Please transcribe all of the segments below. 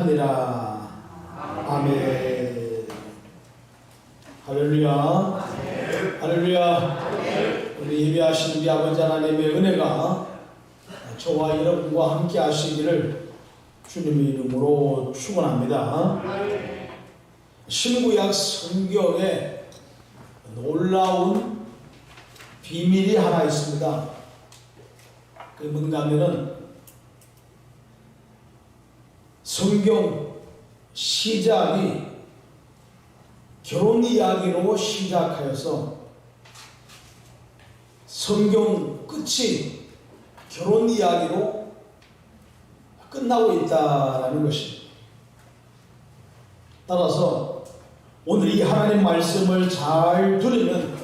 아니라. 아멘. 할렐루야. 할렐루야. 우리 예배하시는 우리 아버지 하나님의 은혜가 저와 여러분과 함께 하시기를 주님의 이름으로 축원합니다. 신구약 성경에 놀라운 비밀이 하나 있습니다. 그게 뭔가 하면은 성경 시작이 결혼 이야기로 시작하여서 성경 끝이 결혼 이야기로 끝나고 있다라는 것입니다. 따라서 오늘 이 하나님 말씀을 잘 들으면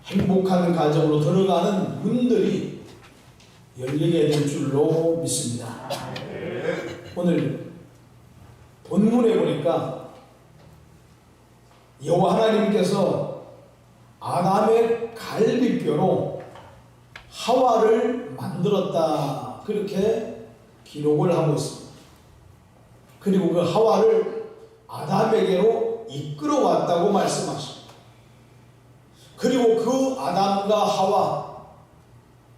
행복한 가정으로 들어가는 문들이 열리게 될 줄로 믿습니다. 오늘 본문에 보니까 여호와 하나님께서 아담의 갈비뼈로 하와를 만들었다, 그렇게 기록을 하고 있습니다. 그리고 그 하와를 아담에게로 이끌어왔다고 말씀하십니다. 그리고 그 아담과 하와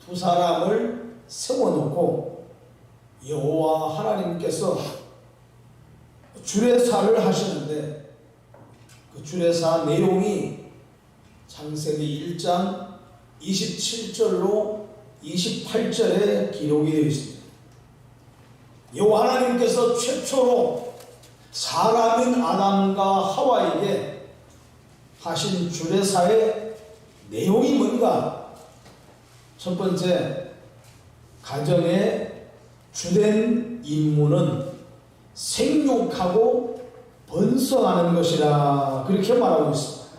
두 사람을 세워놓고 여호와 하나님께서 주례사를 하시는데 그 주례사 내용이 창세기 1장 27절로 28절에 기록이 되어 있습니다. 여호와 하나님께서 최초로 사람인 아담과 하와에게 하신 주례사의 내용이 뭔가? 첫 번째, 가정의 주된 임무는 생육하고 번성하는 것이라, 그렇게 말하고 있습니다.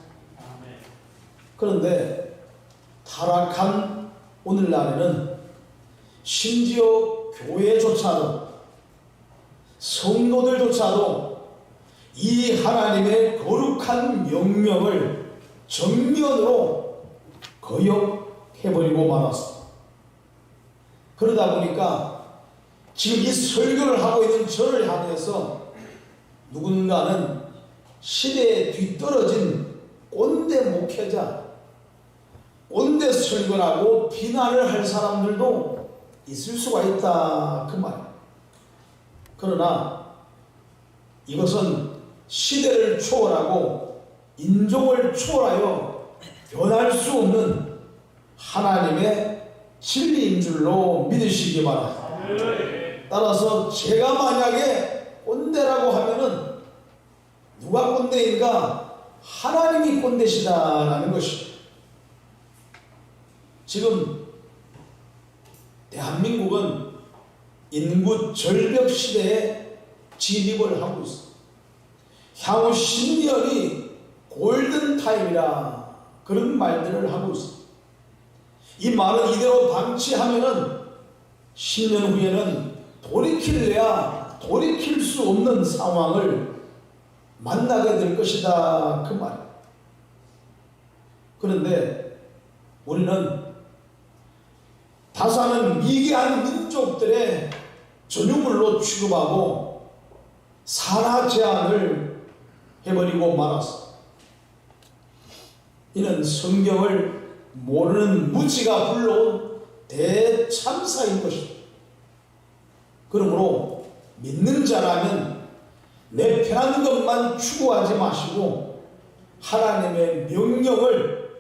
그런데 타락한 오늘날에는 심지어 교회조차도, 성도들조차도 이 하나님의 거룩한 명령을 정면으로 거역해버리고 말았습니다. 그러다 보니까 지금 이 설교를 하고 있는 저를 향해서 누군가는 시대에 뒤떨어진 꼰대 목회자, 꼰대 설교라고 비난을 할 사람들도 있을 수가 있다, 그 말이에요. 그러나 이것은 시대를 초월하고 인종을 초월하여 변할 수 없는 하나님의 진리인 줄로 믿으시기 바랍니다. 따라서 제가 만약에 꼰대라고 하면은 누가 꼰대인가? 하나님이 꼰대시다라는 것입니다. 지금 대한민국은 인구 절벽 시대에 진입을 하고 있습니다. 향후 10년이 골든타임이라 그런 말들을 하고 있습니다. 이 말은 이대로 방치하면은 10년 후에는 돌이킬래야 돌이킬 수 없는 상황을 만나게 될 것이다, 그 말이에요. 그런데 우리는 다사는 미개한 민족들의 전유물로 취급하고 산하 제한을 해버리고 말았습니다. 이는 성경을 모르는 무지가 불러온 대참사인 것입니다. 그러므로 믿는 자라면 내 편한 것만 추구하지 마시고 하나님의 명령을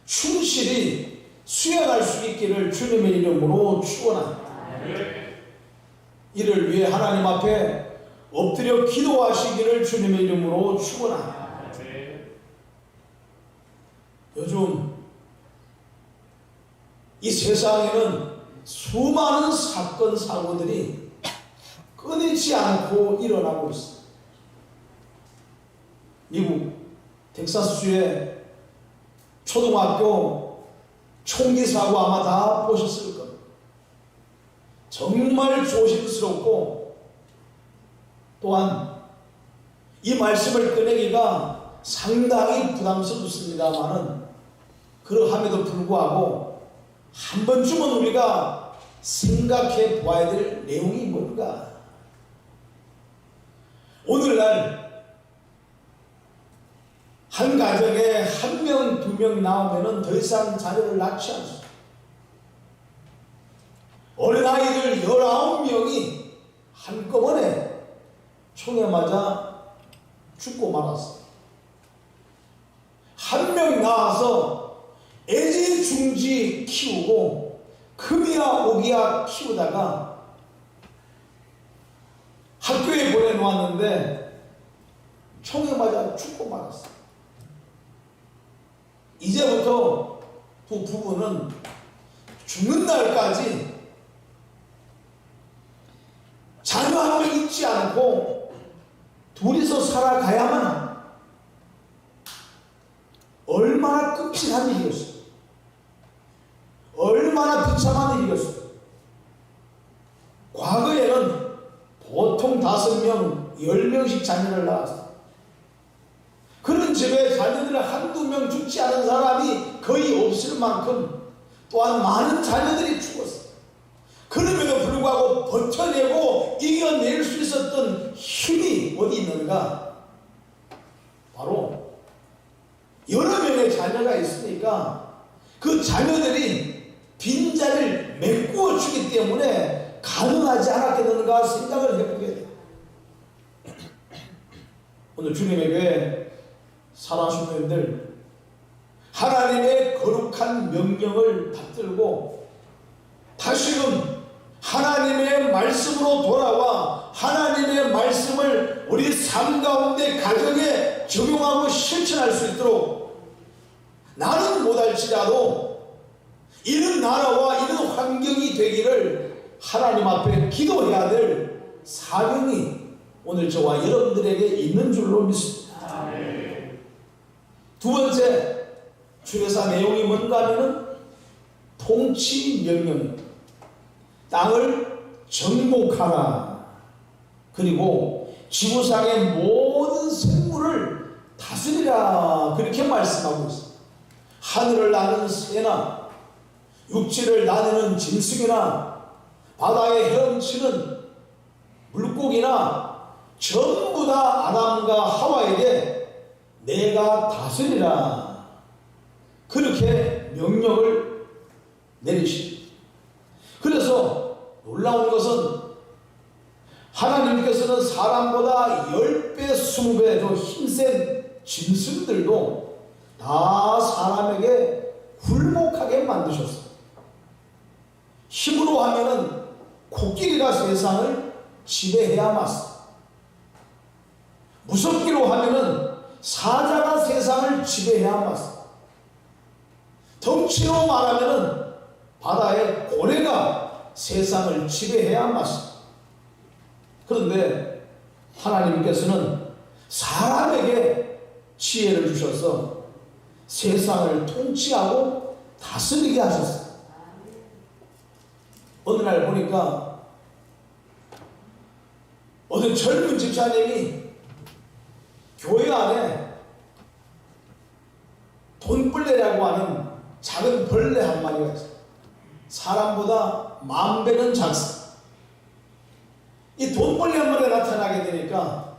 충실히 수행할 수 있기를 주님의 이름으로 축원합니다. 이를 위해 하나님 앞에 엎드려 기도하시기를 주님의 이름으로 축원합니다. 요즘 이 세상에는 수많은 사건 사고들이 끊이지 않고 일어나고 있습니다. 미국 텍사스주의 초등학교 총기 사고 아마 다 보셨을 겁니다. 정말 조심스럽고, 또한 이 말씀을 꺼내기가 상당히 부담스럽습니다만은 그러함에도 불구하고 한 번쯤은 우리가 생각해 보아야 될 내용이 뭔가? 오늘날 한 가정에 한 명, 두 명 나오면 더 이상 자녀를 낳지 않습니다. 어린아이들 19명이 한꺼번에 총에 맞아 죽고 말았어요. 한 명 나와서 애지중지 키우고 금이야 오기야 키우다가 학교에 보내놓았는데 총에 맞아 죽고 말았어요. 이제부터 두 부부는 죽는 날까지 자녀 한 명 잊지 않고 둘이서 살아가야만 합니다. 얼마나 끔찍한 일이었어요. 얼마나 비참한 일이었어요. 과거에는 보통 5명, 10명씩 자녀를 낳았어요. 그런 집에 자녀들 한두 명 죽지 않은 사람이 거의 없을 만큼 또한 많은 자녀들이 죽었어요. 그럼에도 불구하고 버텨내고 이겨낼 수 있었던 힘이 어디 있는가? 바로 여러 명의 자녀가 있으니까 그 자녀들이 빈자리를 메꾸어 주기 때문에 가능하지 않았겠는가 생각을 해보게 돼요. 오늘 주님의 교회 사랑하시는 분들, 하나님의 거룩한 명령을 받들고 다시금 하나님의 말씀으로 돌아와 하나님의 말씀을 우리 삶 가운데 가정에 적용하고 실천할 수 있도록 나는 못할지라도 이런 나라와 이런 환경이 되기를 하나님 앞에 기도해야 될 사명이 오늘 저와 여러분들에게 있는 줄로 믿습니다. 두 번째 주례사 내용이 뭔가 하면은 통치 명령입니다. 땅을 정복하라. 그리고 지구상의 모든 생물을 다스리라. 그렇게 말씀하고 있습니다. 하늘을 나는 새나 육지를 나누는 짐승이나 바다에 헤엄치는 물고기나 전부 다 아담과 하와에게 내가 다스리라. 그렇게 명령을 내리십니다. 그래서 놀라운 것은 하나님께서는 사람보다 10배, 20배 더 힘센 짐승들도 다 사람에게 굴복하게 만드셨어요. 힘으로 하면은 코끼리가 세상을 지배해야 맞습니다. 무섭기로 하면은 사자가 세상을 지배해야 맞습니다. 덩치로 말하면은 바다의 고래가 세상을 지배해야 맞습니다. 그런데 하나님께서는 사람에게 지혜를 주셔서 세상을 통치하고 다스리게 하셨어요. 어느 날 보니까 어떤 젊은 집사님이 교회 안에 돈벌레라고 하는 작은 벌레 한 마리가 있어요. 사람보다 10,000배는 작습니다. 이 돈벌레 한 마리가 나타나게 되니까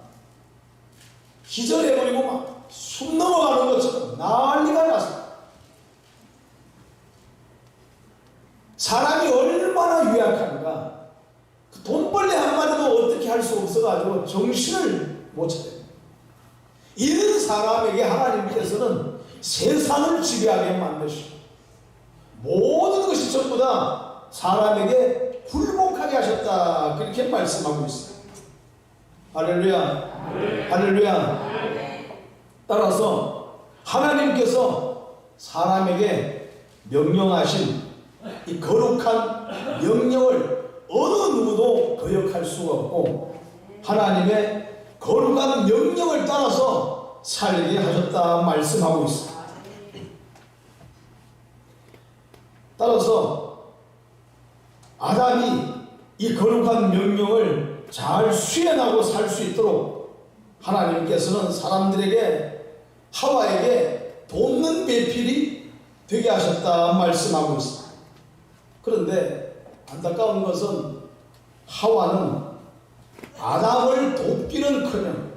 기절해버리고 막 숨 넘어가는 것처럼 난리가 났습니다. 사람이 얼마나 유약한가. 그 돈벌레 한 마리도 어떻게 할 수 없어가지고 정신을 못 차려요. 이런 사람에게 하나님께서는 세상을 지배하게 만드시고 모든 것이 전부 다 사람에게 굴복하게 하셨다. 그렇게 말씀하고 있어요. 할렐루야. 할렐루야. 따라서 하나님께서 사람에게 명령하신 이 거룩한 명령을 어느 누구도 거역할 수가 없고 하나님의 거룩한 명령을 따라서 살게 하셨다 말씀하고 있습니다. 따라서 아담이 이 거룩한 명령을 잘 수행하고 살 수 있도록 하나님께서는 사람들에게 하와에게 돕는 배필이 되게 하셨다 말씀하고 있습니다. 그런데 안타까운 것은 하와는 아담을 돕기는커녕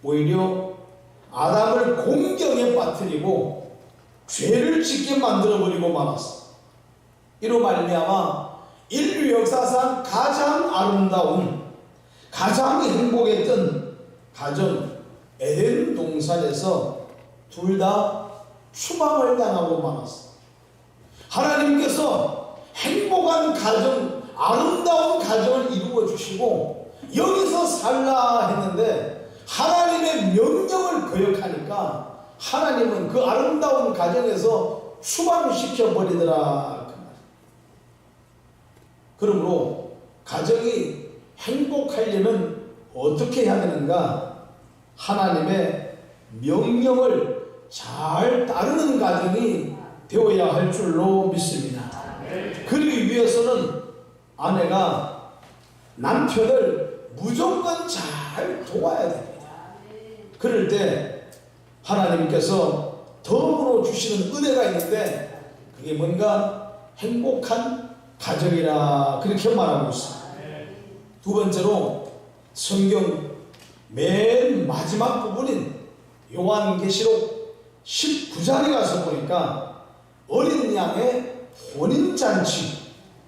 오히려 아담을 공경에 빠뜨리고 죄를 짓게 만들어버리고 말았어. 이로 말미암아 인류 역사상 가장 아름다운, 가장 행복했던 가정 에덴 동산에서 둘 다 추방을 당하고 말았어. 하나님께서 행복한 가정, 아름다운 가정을 이루어 주시고 여기서 살라 했는데 하나님의 명령을 거역하니까 하나님은 그 아름다운 가정에서 추방시켜 버리더라. 그러므로 가정이 행복하려면 어떻게 해야 되는가? 하나님의 명령을 잘 따르는 가정이 되어야 할 줄로 믿습니다. 그러기 위해서는 아내가 남편을 무조건 잘 도와야 됩니다. 그럴 때 하나님께서 덤으로 주시는 은혜가 있는데 그게 뭔가 행복한 가정이라 그렇게 말하고 있습니다. 두 번째로 성경 맨 마지막 부분인 요한계시록 19장에 가서 보니까 어린 양의 혼인잔치,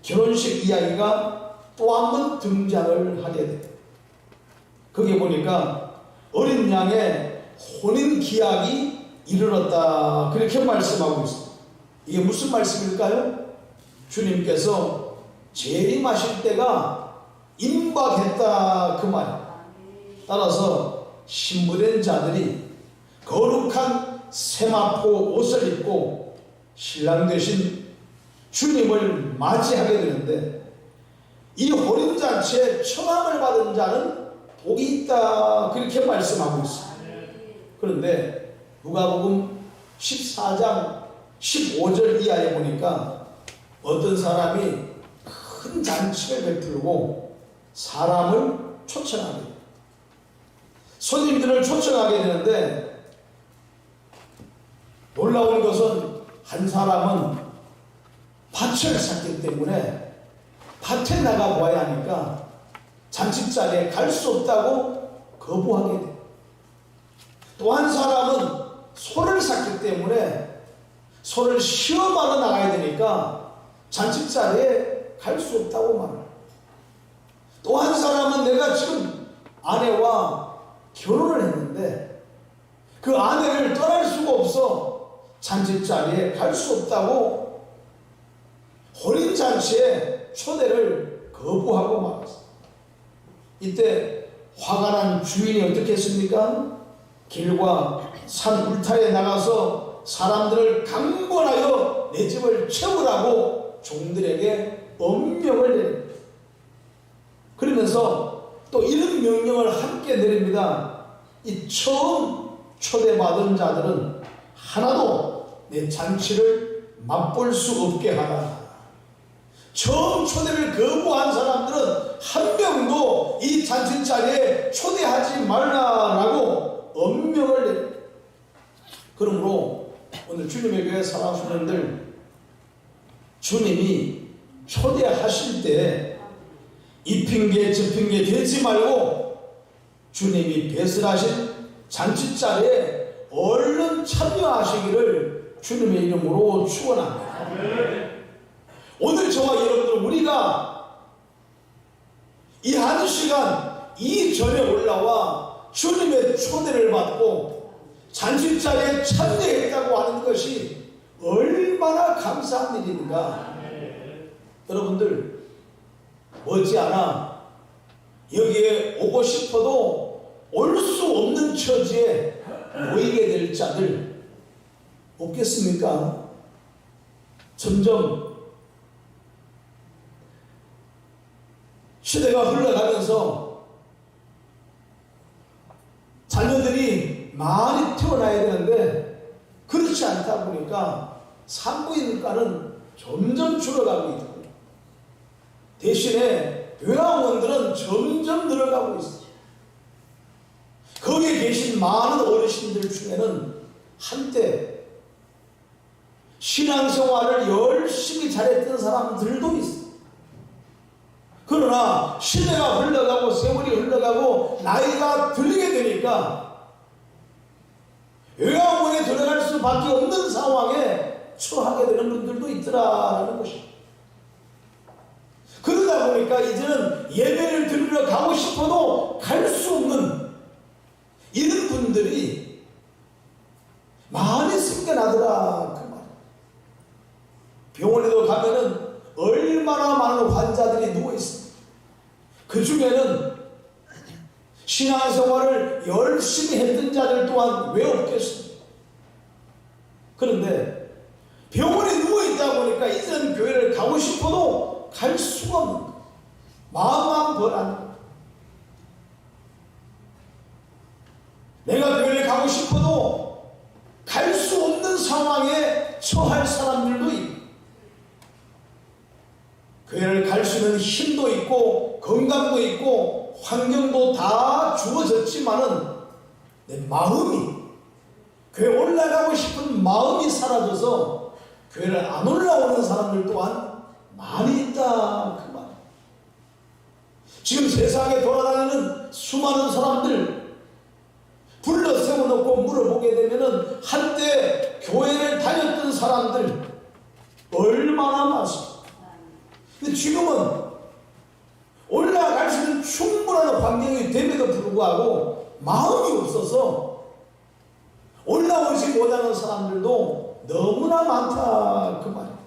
결혼식 이야기가 또 한 번 등장을 하게 됩니다. 거기에 보니까 어린 양의 혼인 기약이 이르렀다 그렇게 말씀하고 있습니다. 이게 무슨 말씀일까요? 주님께서 재림하실 때가 임박했다 그 말입니다. 따라서 신부된 자들이 거룩한 세마포 옷을 입고 신랑 되신 주님을 맞이하게 되는데 이 혼인잔치에 청함을 받은 자는 복이 있다 그렇게 말씀하고 있습니다. 그런데 누가복음 14장 15절 이하에 보니까 어떤 사람이 큰 잔치를 베풀고 사람을 초청하게 됩니다. 손님들을 초청하게 되는데 놀라운 것은 한 사람은 밭을 샀기 때문에 밭에 나가 보아야 하니까 잔치자리에 갈 수 없다고 거부하게 돼요. 또 한 사람은 소를 샀기 때문에 소를 시험하러 나가야 되니까 잔치자리에 갈 수 없다고 말해요. 또 한 사람은 내가 지금 아내와 결혼을 했는데 그 아내를 떠날 수가 없어 잔치자리에 갈 수 없다고 혼인잔치에 초대를 거부하고 말았어요. 이때 화가 난 주인이 어떻게 했습니까? 길과 산 울타리에 나가서 사람들을 강권하여 내 집을 채우라고 종들에게 엄명을 내립니다. 그러면서 또 이런 명령을 함께 내립니다. 이 처음 초대받은 자들은 하나도 내 잔치를 맛볼 수 없게 하라. 처음 초대를 거부한 사람들은 한 명도 이 잔치 자리에 초대하지 말라라고 엄명을 내립니다. 그러므로 오늘 주님의 교회 사랑하는 분들, 주님이 초대하실 때 이 핑계 저 핑계 대지 말고 주님이 배설하신 잔치 자리에 얼른 참여하시기를 주님의 이름으로 축원합니다. 오늘 저와 여러분들 우리가 이 한 시간 이 전에 올라와 주님의 초대를 받고 잔치자리에 참여했다고 하는 것이 얼마나 감사한 일인가. 여러분들 머지않아 여기에 오고 싶어도 올 수 없는 처지에 모이게 될 자들 없겠습니까? 점점 시대가 흘러가면서 자녀들이 많이 태어나야 되는데 그렇지 않다 보니까 산부인과는 점점 줄어가고 있고 대신에 요양원들은 점점 늘어가고 있어요. 거기에 계신 많은 어르신들 중에는 한때 신앙생활을 열심히 잘했던 사람들도 있어요. 그러나 시대가 흘러가고 세월이 흘러가고 나이가 들게 되니까 요양원에 들어갈 수밖에 없는 상황에 처하게 되는 분들도 있더라라는 것입니다. 그러다 보니까 이제는 예배를 드리러 가고 싶어도 갈 수 없는 이런 분들이 많이 생겨나더라 그 말. 병원에도 가면은 얼마나 많은 환자들이 누워 있습니다. 그 중에는 신앙생활을 열심히 했던 자들 또한 왜 없겠습니까? 그런데 병원에 누워 있다 보니까 이제는 교회를 가고 싶어도 갈 수가 없는 거예요. 마음만 벌하는 거예요. 내가 교회를 가고 싶어도 갈 수 없는 상황에 처할 사람들도 있고, 교회를 갈 수 있는 힘도 있고 건강도 있고 환경도 다 주어졌지만은 내 마음이, 교회 올라가고 싶은 마음이 사라져서 교회를 안 올라오는 사람들 또한 많이 있다 그 말. 지금 세상에 돌아다니는 수많은 사람들 불러 세워놓고 물어보게 되면은 한때 교회를 다녔던 사람들 얼마나 많습니까? 근데 지금은 올라갈 수 있는 충분한 환경이 됨에도 불구하고 마음이 없어서 올라오지 못하는 사람들도 너무나 많다 그 말이에요.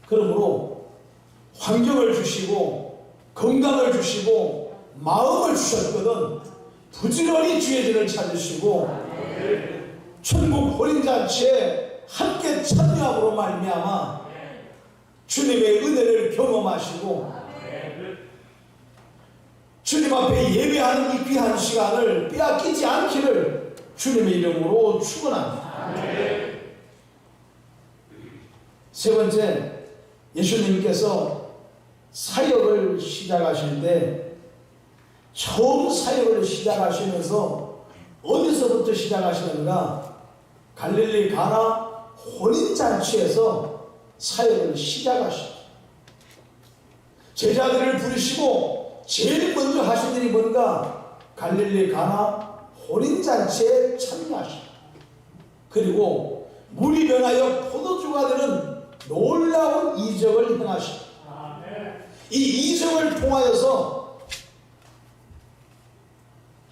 그러므로 환경을 주시고 건강을 주시고 마음을 주셨거든 부지런히 주의 길을 찾으시고 천국 혼인잔치에 함께 참여함으로 말미암아 주님의 은혜를 경험하시고 주님 앞에 예배하는 이 귀한 시간을 빼앗기지 않기를 주님의 이름으로 축원합니다. 세 번째, 예수님께서 사역을 시작하실 때 처음 사역을 시작하시면서 어디서부터 시작하시는가? 갈릴리 가나 혼인잔치에서 사역을 시작하시죠. 제자들을 부르시고 제일 먼저 하신 일이 뭔가? 갈릴리 가나 혼인잔치에 참여하시죠. 그리고 물이 변하여 포도주가 되는 놀라운 이적을 행하시죠. 이 이적을 통하여서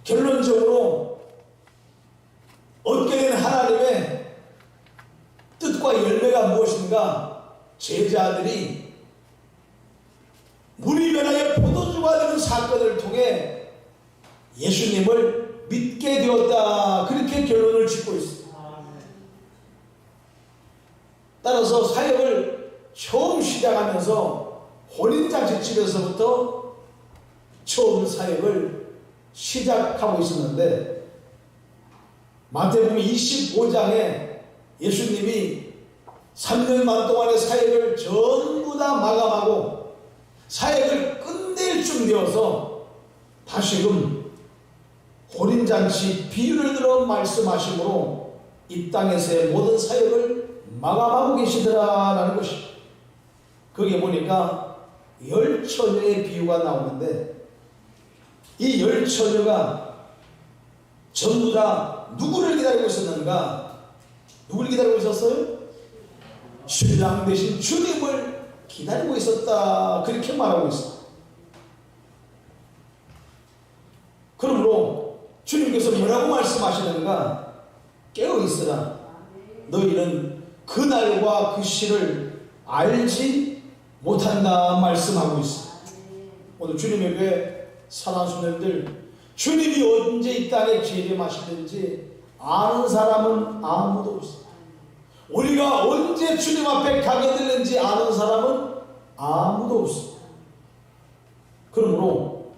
결론적으로 얻게 된 하나님의 뜻과 열매가 무엇인가? 제자들이 물이 변하여 포도주가 되는 사건을 통해 예수님을 믿게 되었다, 그렇게 결론을 짓고 있습니다. 따라서 사역을 처음 시작하면서 혼인잔치집에서부터 처음 사역을 시작하고 있었는데, 마태복음 25장에 예수님이 3년만 동안의 사역을 전부 다 마감하고 사역을 끝낼 쯤 되어서 다시금 혼인잔치 비유를 들어 말씀하심으로 이 땅에서의 모든 사역을 마감하고 계시더라라는 것입니다. 거기에 보니까 10처녀의 비유가 나오는데, 이 10처녀가 전부 다 누구를 기다리고 있었는가? 누구를 기다리고 있었어요? 신랑 대신 주님을 기다리고 있었다, 그렇게 말하고 있습니다. 그러므로 주님께서 뭐라고 말씀하시는가? 깨어있으라. 너희는 그날과 그 시를 알지 못한다 말씀하고 있습니다. 오늘 주님의 왜 사랑하시는들, 주님이 언제 이 땅에 재림하시는지 아는 사람은 아무도 없습니다. 우리가 언제 주님 앞에 가게 되는지 아는 사람은 아무도 없습니다. 그러므로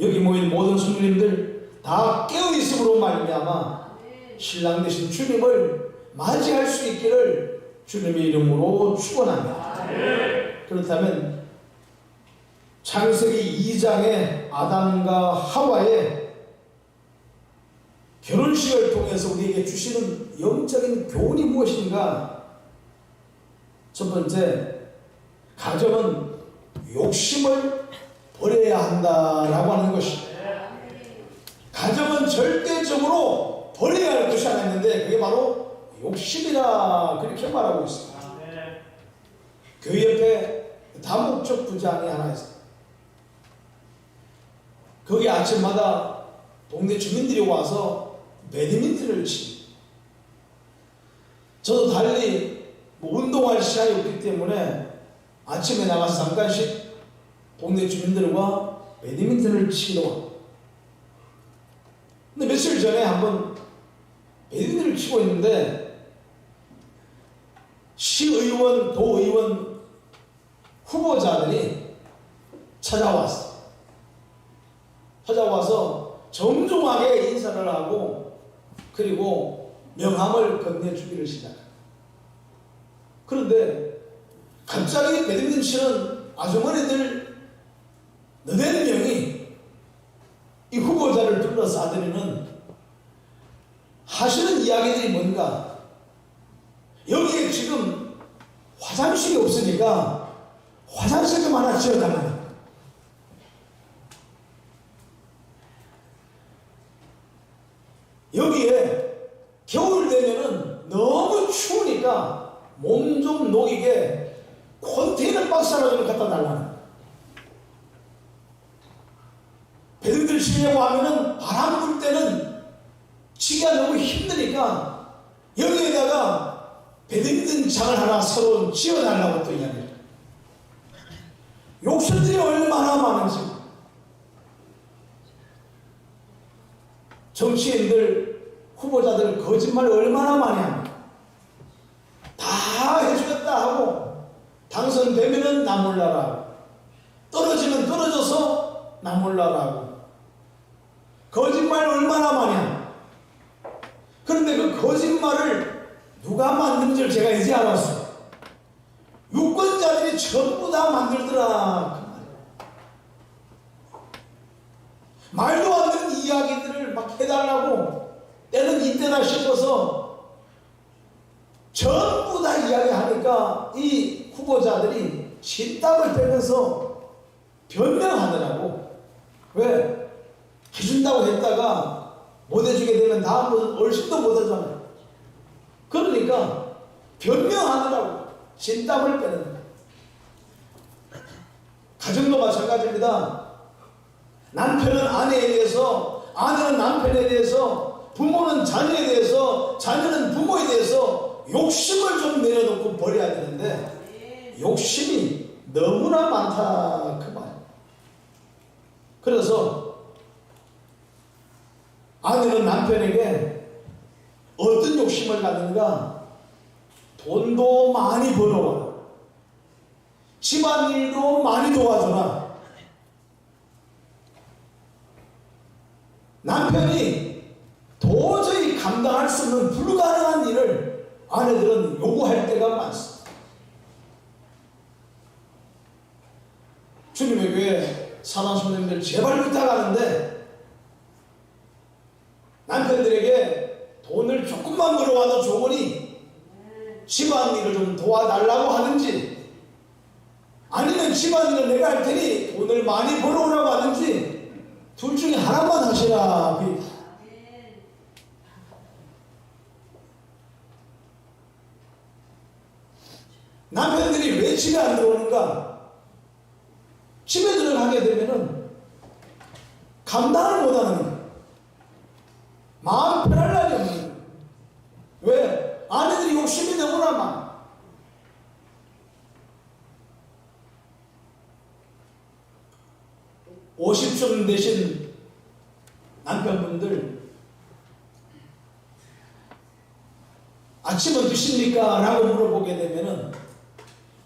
여기 모인 모든 성도님들 다 깨어있음으로 말미암아 신랑 되신 주님을 맞이할 수 있기를 주님의 이름으로 축원합니다. 그렇다면 창세기 2장의 아담과 하와의 결혼식을 통해서 우리에게 주시는 영적인 교훈이 무엇인가? 첫 번째, 가정은 욕심을 버려야 한다라고 하는 것입니다. 가정은 절대적으로 버려야 할 것이 하나 있는데 그게 바로 욕심이라 그렇게 말하고 있습니다. 교회 옆에 다목적 부장이 하나 있어요. 거기 아침마다 동네 주민들이 와서 배드민턴을 칩니다. 저도 달리 운동할 시간이 없기 때문에 아침에 나가서 잠깐씩 동네 주민들과 배드민턴을 치기도 하고, 근데 며칠 전에 한번 배드민턴을 치고 있는데 시의원, 도의원 후보자들이 찾아왔어요. 찾아와서 정중하게 인사를 하고 그리고 명함을 건네주기를 시작합니다. 그런데 갑자기 배드민턴 치는 아주머니들 너댓 명이 이 후보자를 둘러싸드리는 하시는 이야기들이 뭔가, 여기에 지금 화장실이 없으니까 화장실 좀 하나 지어달라. 여기에 겨울 되면은 너무 추우니까 몸 좀 녹이게 컨테이너 박스 하나 좀 갖다 달라는. 배드민턴 치려고 하면은 바람 불 때는 치기가 너무 힘드니까 여기에다가 배드민턴 장을 하나 새로 지어달라고 또 이야기합니다. 욕심들이 얼마나 많은지. 정치인들, 후보자들 거짓말 얼마나 많이 합니다. 다 해주겠다 하고 당선되면은 나 몰라라 하고 떨어지면 떨어져서 나 몰라라 하고 거짓말 얼마나 많이 합니다. 그런데 그 거짓말을 누가 만드는지를 제가 이제 알았어요. 유권자들이 전부 다 만들더라. 말도 안 되는 이야기들을 막 해달라고 때는 이때다 싶어서 전부 다 이야기하니까 이 후보자들이 신땀을 빼면서 변명하더라고. 왜? 해준다고 했다가 못 해주게 되면 다음부터는 얼씬도 못 하잖아요. 그러니까 변명하더라고. 신땀을 빼는 거예요. 가정도 마찬가지입니다. 남편은 아내에 대해서, 아내는 남편에 대해서, 부모는 자녀에 대해서, 자녀는 부모에 대해서 욕심을 좀 내려놓고 버려야 되는데 욕심이 너무나 많다 그 말. 그래서 아내는 남편에게 어떤 욕심을 갖는가? 돈도 많이 벌어와, 집안일도 많이 도와줘라. 남편이 도저히 감당할 수 없는 불가능한 일을 아내들은 요구할 때가 많습니다. 주님의 교회 사랑 손님들 제발 부탁하는데 남편들에게 돈을 조금만 벌어와도 좋으니 집안일을 좀 도와달라고 하든지, 아니면 집안일을 내가 할 테니 돈을 많이 벌어오라고 하든지 둘 중에 하나만 하시라. 남편들이 왜 집에 안 들어오는가? 집에 들어가게 되면은 감당을 못하는 거예요. 마음 편할 날이 없는 거예요. 왜? 아내들이 욕심이 너무나 많아. (50쯤) 되신 남편분들 아침은 드십니까? 라고 물어보게 되면은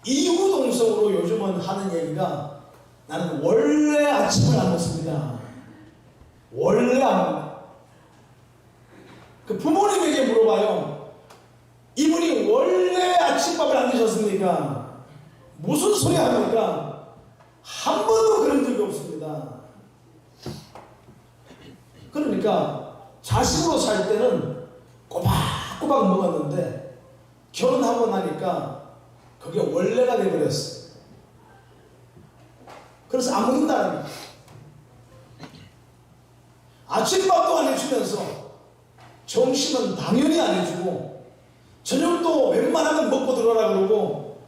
이구동성으로 요즘은 하는 얘기가 나는 원래 아침을 안 먹습니다. 원래 안 먹습니다. 그 부모님에게 물어봐요. 이분이 원래 아침밥을 안 드셨습니까? 무슨 소리 합니까? 한 번도 그런 적이 없습니다. 그러니까 자식으로 살 때는 꼬박꼬박 먹었는데 결혼하고 나니까 그게 원래가 돼버렸어요. 그래서 안 먹는다는 거예요. 아침밥도 안 해주면서 점심은 당연히 안 해주고 저녁도 웬만하면 먹고 들어오라 그러고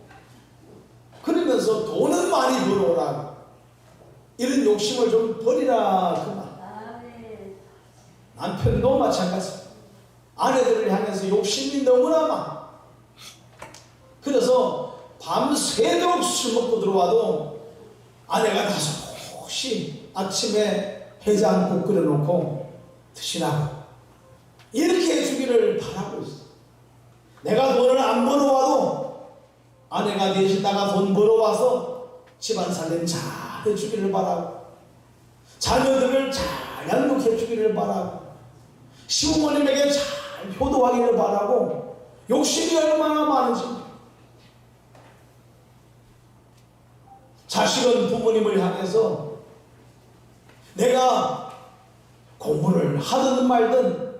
그러면서 돈은 많이 벌어오라 이런 욕심을 좀 버리라 그 말. 남편도 마찬가지. 아내들을 향해서 욕심이 너무나 많아. 그래서 밤새도록 술 먹고 들어와도 아내가 나서 혹시 아침에 해장국 끓여놓고 드시라고 이렇게 해주기를 바라고 있어. 내가 돈을 안 벌어와도 아내가 대신 나가 돈 벌어와서 집안 살림 잘 해주기를 바라고 자녀들을 잘 양육해 주기를 바라고 시부모님에게 잘 효도하기를 바라고 욕심이 얼마나 많은지. 자식은 부모님을 향해서 내가 공부를 하든 말든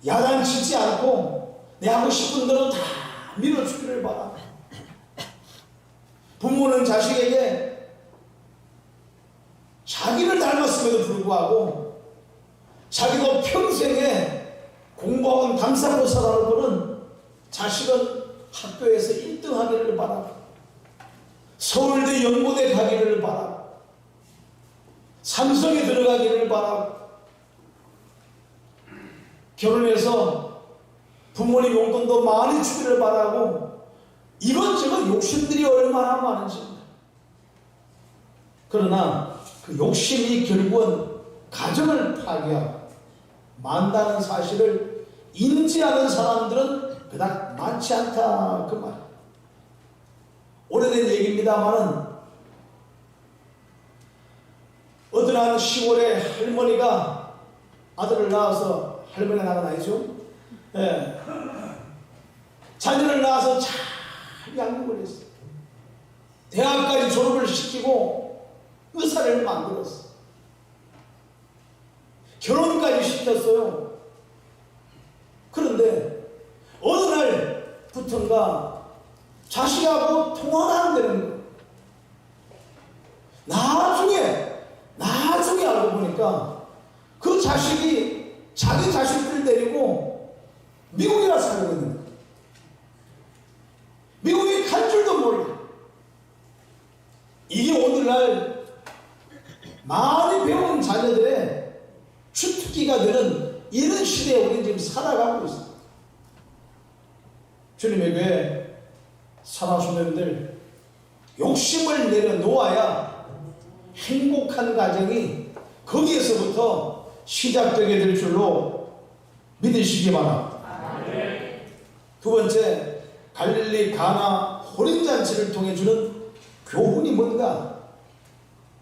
야단치지 않고 내 하고 싶은 대로 다 밀어주기를 바라. 부모는 자식에게 자기를 닮았음에도 불구하고 자기도 평생에 공부하고 감싸고 살아오고는 자식은 학교에서 1등 하기를 바라고 서울대 연고대 가기를 바라고 삼성에 들어가기를 바라고 결혼해서 부모님 용돈도 많이 주기를 바라고 이것저것 욕심들이 얼마나 많은지. 그러나 그 욕심이 결국은 가정을 파괴하고 만다는 사실을 인지하는 사람들은 그닥 많지 않다 그 말. 오래된 얘기입니다만은 어느 한 10월에 할머니가 아들을 낳아서 할머니가 낳은 아이죠. 예. 자녀를 낳아서 잘 양육을 했어. 대학까지 졸업을 시키고 의사를 만들었어. 결혼까지 시켰어요. 그런데 어느 날부턴가 자식하고 통화가 안 되는 거예요. 나중에 알고 보니까 그 자식이 자기 자식들 데리고 미국에 가서 살고 있는 거예요. 미국에 간 줄도 몰라. 이게 오늘날 많이 배운 자녀들의 주특기가 되는 이런 시대에 우리는 지금 살아가고 있습니다. 주님의 교회 사랑하시는 욕심을 내려놓아야 행복한 가정이 거기에서부터 시작되게 될 줄로 믿으시기 바랍니다. 두 번째, 갈릴리 가나 혼인잔치를 통해 주는 교훈이 뭔가?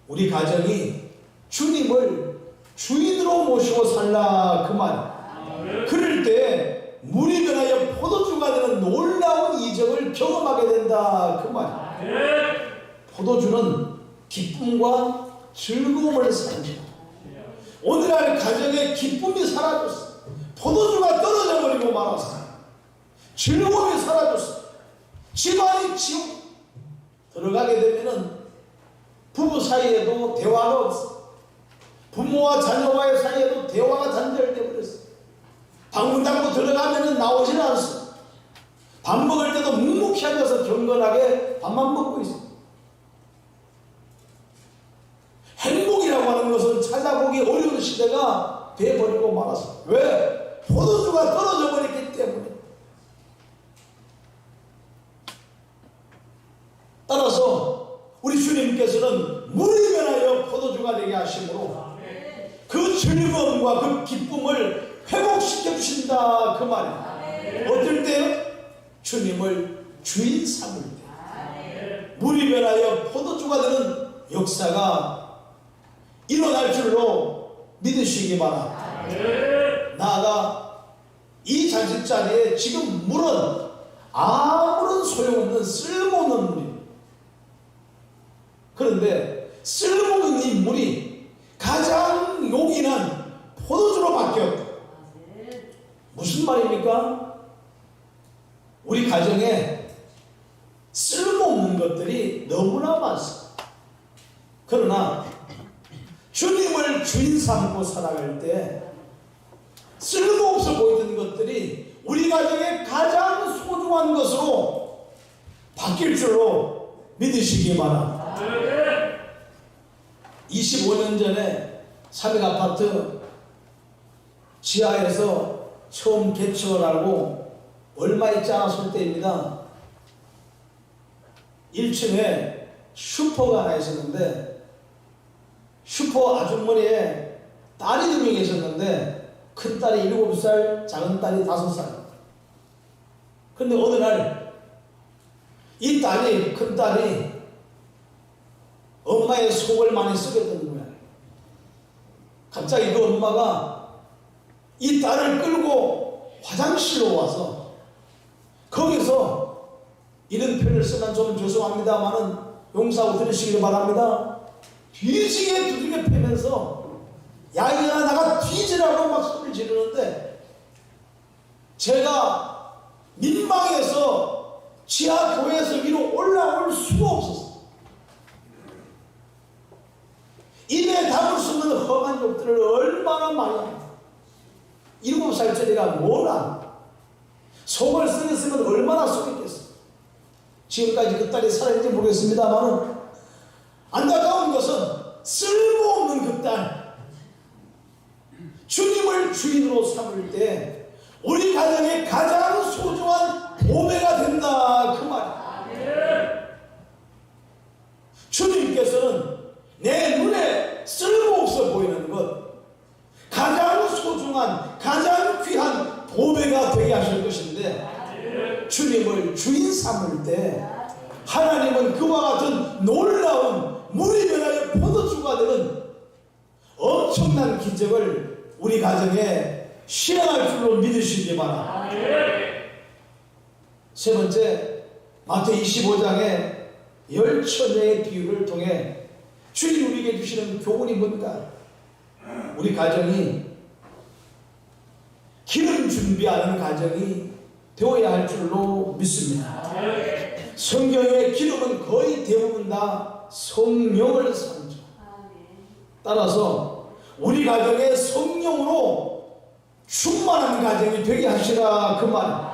우리 가정이 주님을 주인으로 모시고 살라 그 말. 그럴 때 물이 변하여 포도주가 되는 놀라운 이적을 경험하게 된다 그 말. 포도주는 기쁨과 즐거움을 사랑합니다. 오늘날 가정의 기쁨이 사라졌어. 포도주가 떨어져 버리고 말았어. 즐거움이 사라졌어. 집안이 지옥. 들어가게 되면은 부부 사이에도 대화가 없어. 부모와 자녀와의 사이에도 대화가 단절되어 버렸어. 방문 닫고 들어가면은 나오질 않았어. 밥 먹을 때도 묵묵히 앉아서 경건하게 밥만 먹고 있어. 행복이라고 하는 것은 찾아보기 어려운 시대가 되어버리고 말았어. 왜? 포도주가 떨어져 버렸기 때문에. 따라서 우리 주님께서는 물이 변하여 포도주가 되게 하심으로 그 즐거움과 그 기쁨을 회복시켜 주신다 그 말이에요. 어떨 때요? 주님을 주인 삼을 때. 물이 변하여 포도주가 되는 역사가 일어날 줄로 믿으시기 바랍니다. 나아가 이 잔치자리에 지금 물은 아무런 소용없는 쓸모없는 물입니다. 그런데 쓸모없는 이 물이 가장 용이한 포도주로 바뀌었다. 무슨 말입니까? 우리 가정에 쓸모없는 것들이 너무나 많습니다. 삼고 살아갈 때 쓸모없어 보이던 것들이 우리 가정의 가장 소중한 것으로 바뀔 줄로 믿으시기 바랍니다. 25년 전에 삼익아파트 지하에서 처음 개척을 하고 얼마 있지 않았을 때입니다. 1층에 슈퍼가 하나 있었는데 슈퍼 아주머니에 딸이 2명 계셨는데 큰 딸이 7살, 작은 딸이 5살. 그런데 어느 날 이 딸이, 큰 딸이 엄마의 속을 많이 썩였던 거야. 갑자기 그 엄마가 이 딸을 끌고 화장실로 와서 거기서 이런 표현을 쓰면 좀 죄송합니다만은 용서하고 들으시길 바랍니다. 뒤지게 두들겨 패면서 야 이년아 나가 뒤지라고 막 소리를 지르는데 제가 민망해서 지하 교회에서 위로 올라올 수가 없었어요. 입에 담을 수 없는 험한 욕들을 얼마나 많이 합니다. 7살짜리가 뭘 알아? 속을 썩였으면 얼마나 썩였겠어. 지금까지 그 딸이 살아있는지 모르겠습니다만 안타까운 것은 쓸모없는 그 딸 주님을 주인으로 삼을 때 우리 가정의 가장 소중한 보배가 된다 그 말이야. 주님께서는 내 눈에 쓸모없어 보이는 것 가장 소중한 가장 귀한 보배가 되게 하실 것인데 주님을 주인 삼을 때 하나님은 그와 같은 놀라운 물이 변하여 포도주가 되는 엄청난 기적을 우리 가정에 시행할 줄로 믿으시기 바랍니다. 세 번째, 마태복음 25장의 10처녀의 비유를 통해 주님 우리에게 주시는 교훈이 뭔가? 우리 가정이 기름 준비하는 가정이 되어야 할 줄로 믿습니다. 성경의 기름은 거의 대부분 다 성령을 상징. 따라서 우리 가정의 성령으로 충만한 가정이 되게 하시라 그 말.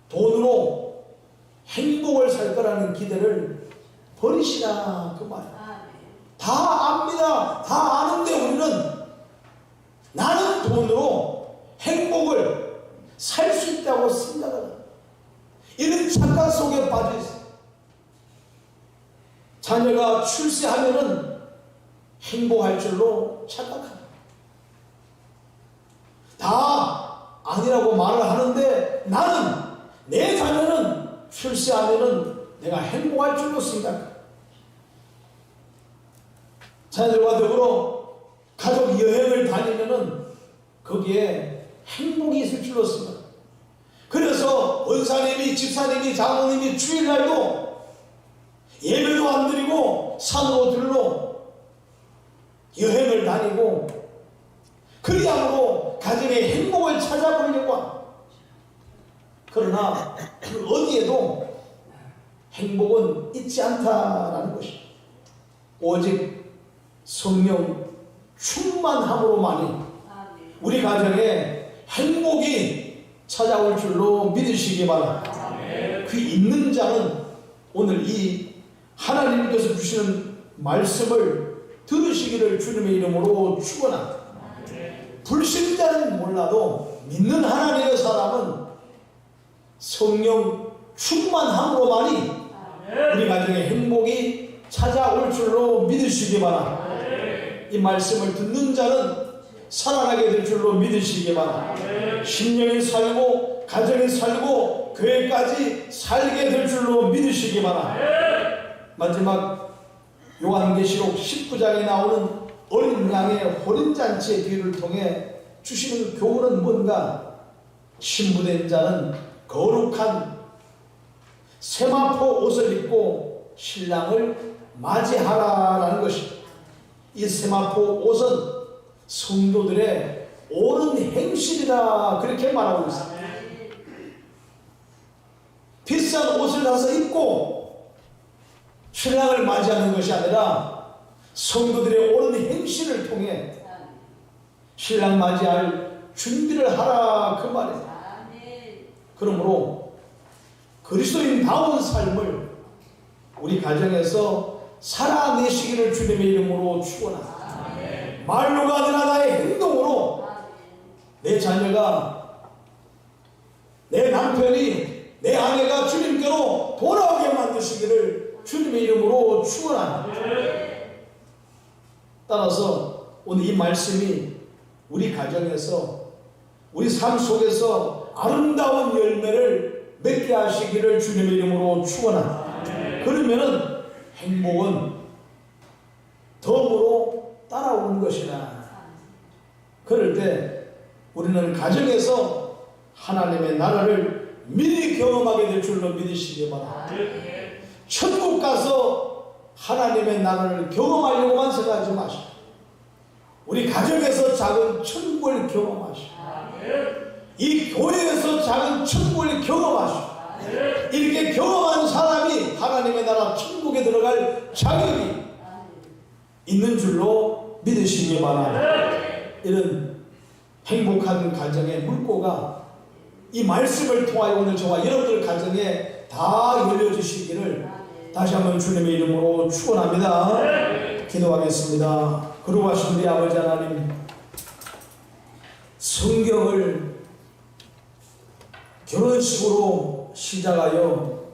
돈으로 행복을 살 거라는 기대를 버리시라 그 말. 다 압니다. 다 아는데 우리는 나는 돈으로 행복을 살 수 있다고 생각을 합니다. 이런 착각 속에 빠져 있어요. 자녀가 출세하면은 행복할 줄로 착각합니다. 다 아니라고 말을 하는데 나는 내 자녀는 출세하면은 내가 행복할 줄로 생각합니다. 자녀들과 더불어 가족 여행을 다니면은 거기에 행복이 있을 줄로 생각합니다. 그래서 원사님이, 집사님이, 장로님이 주일날도 예배도 안 드리고 산으로 들러 여행을 다니고 그리함으로 가정의 행복을 찾아보려고 합니다. 그러나 그 어디에도 행복은 있지 않다라는 것입니다. 오직 성령 충만함으로만이 우리 가정에 행복이 찾아올 줄로 믿으시기 바랍니다. 그 있는 자는 오늘 이 하나님께서 주시는 말씀을 들으시기를 주님의 이름으로 축원합니다. 불신자는 몰라도 믿는 하나님의 사람은 성령 충만함으로만이 우리 가정의 행복이 찾아올 줄로 믿으시기 바랍니다. 이 말씀을 듣는 자는 살아나게 될 줄로 믿으시기 바랍니다. 심령이 살고 가정이 살고 교회까지 살게 될 줄로 믿으시기 바랍니다. 마지막 요한계시록 19장에 나오는 어린 양의 혼인잔치의 비유를 통해 주시는 교훈은 뭔가? 신부된 자는 거룩한 세마포 옷을 입고 신랑을 맞이하라라는 것입니다. 이 세마포 옷은 성도들의 옳은 행실이라 그렇게 말하고 있습니다. 비싼 옷을 사서 입고 신랑을 맞이하는 것이 아니라 성도들의 옳은 행실을 통해 신랑 맞이할 준비를 하라 그 말이에요. 그러므로 그리스도인다운 삶을 우리 가정에서 살아내시기를 주님의 이름으로 축원합니다. 말로가 아니라 나의 행동으로 내 자녀가, 내 남편이, 내 아내가 주님께로 돌아오게 만드시기를 주님의 이름으로 축원합니다. 따라서 오늘 이 말씀이 우리 가정에서, 우리 삶 속에서 아름다운 열매를 맺게 하시기를 주님의 이름으로 축원합니다. 그러면은 행복은 덤으로 따라오는 것이라. 그럴 때 우리는 가정에서 하나님의 나라를 미리 경험하게 될 줄로 믿으시기 바랍니다. 천국 가서 하나님의 나라를 경험하려고만 생각하지 마시고 우리 가정에서 작은 천국을 경험하시고 이 교회에서 작은 천국을 경험하시고 이렇게 경험한 사람이 하나님의 나라 천국에 들어갈 자격이 있는 줄로 믿으시기 바랍니다. 이런 행복한 가정의 물꼬가 이 말씀을 통하여 오늘 저와 여러분들 가정에 다 열려주시기를 다시 한번 주님의 이름으로 축원합니다. 기도하겠습니다. 거룩하신 우리 아버지 하나님, 성경을 결혼식으로 시작하여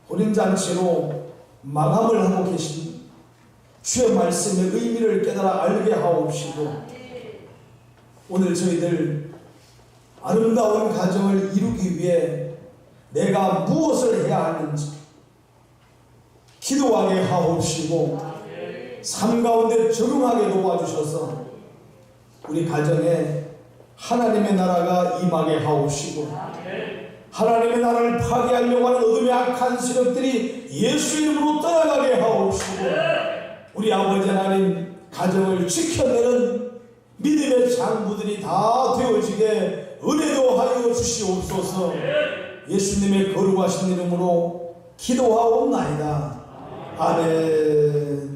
혼인잔치로 마감을 하고 계신 주의 말씀의 의미를 깨달아 알게 하옵시고 오늘 저희들 아름다운 가정을 이루기 위해 내가 무엇을 해야 하는지 기도하게 하옵시고 삶 가운데 적응하게 도와주셔서 우리 가정에 하나님의 나라가 임하게 하옵시고 하나님의 나라를 파괴하려고 하는 어둠의 악한 세력들이 예수 이름으로 떠나가게 하옵시고 우리 아버지 하나님 가정을 지켜내는 믿음의 장부들이 다 되어지게 은혜도 하여 주시옵소서. 예수님의 거룩하신 이름으로 기도하옵나이다. 아멘.